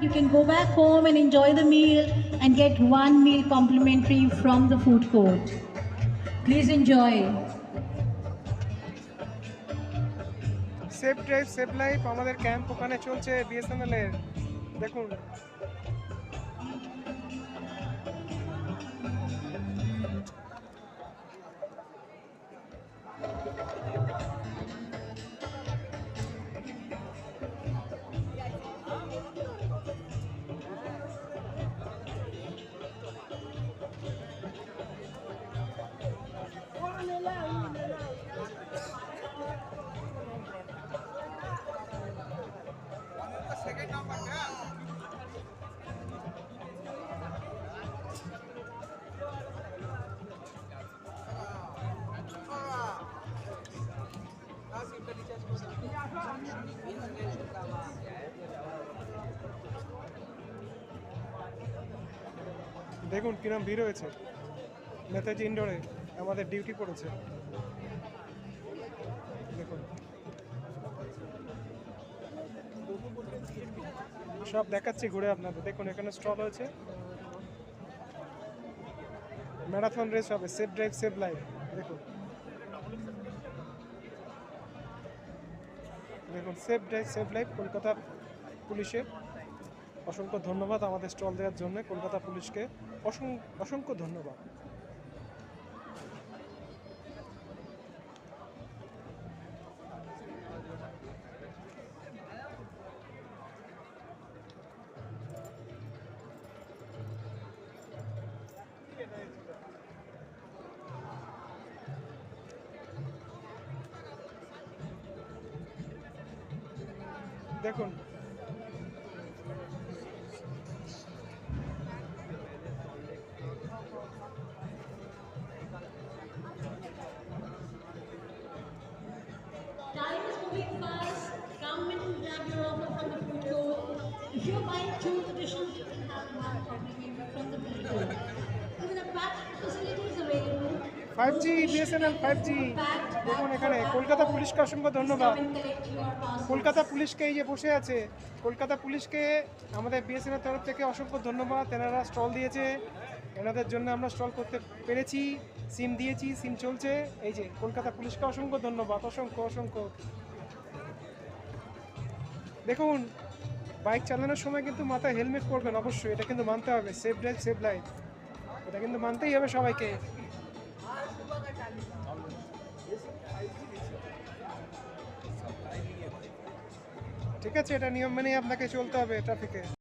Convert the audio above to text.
You can go back home and enjoy the meal and get one meal complimentary from the food court. Please enjoy. Safe drive save life আমাদের camp ওখানে চলছে BSNL এর। দেখুন দেখুন কিরম ভিড় হয়েছে নেতাজি ইন্ডোরে। আমাদের ডিউটি পড়েছে দেখুন, সব দেখাচ্ছি ঘুরে আপনাদের। দেখুন এখানে স্টল হয়েছে, ম্যারাথন রেস হবে, সেফ ড্রাইভ সেভ লাইফ। দেখুন দেখুন safe drive save life Kolkata পুলিশের অসংখ্য ধন্যবাদ আমাদের স্টল দেওয়ার জন্য। কলকাতা পুলিশকে অসংখ্য ধন্যবাদ। দেখুন Time is moving fast. Come and grab your offer from the food court. If you're buying 2 additions, you can have one complimentary from the food court. Even a packed facility is available. 5G BSNL 5G। দেখুন এখানে কলকাতা পুলিশকে অসংখ্য ধন্যবাদ। Come and collect your parcel. Kolkata পুলিশকে এই যে বসে আছে, কলকাতা পুলিশকে আমাদের বিএসএনএল তরফ থেকে অসংখ্য ধন্যবাদ। এনারা স্টল দিয়েছে, এনাদের জন্য আমরা স্টল করতে পেরেছি, সিম দিয়েছি, সিম চলছে। এই যে কলকাতা পুলিশকে অসংখ্য ধন্যবাদ, অসংখ্য। দেখুন বাইক চালানোর সময় কিন্তু মাথায় হেলমেট পরবেন অবশ্যই, এটা কিন্তু মানতে হবে। সেফ ড্রাইভ সেভ লাইফ, এটা কিন্তু মানতেই হবে সবাইকে। ঠিক আছে, এটা নিয়ম মেনেই আপনাকে চলতে হবে ট্রাফিকে।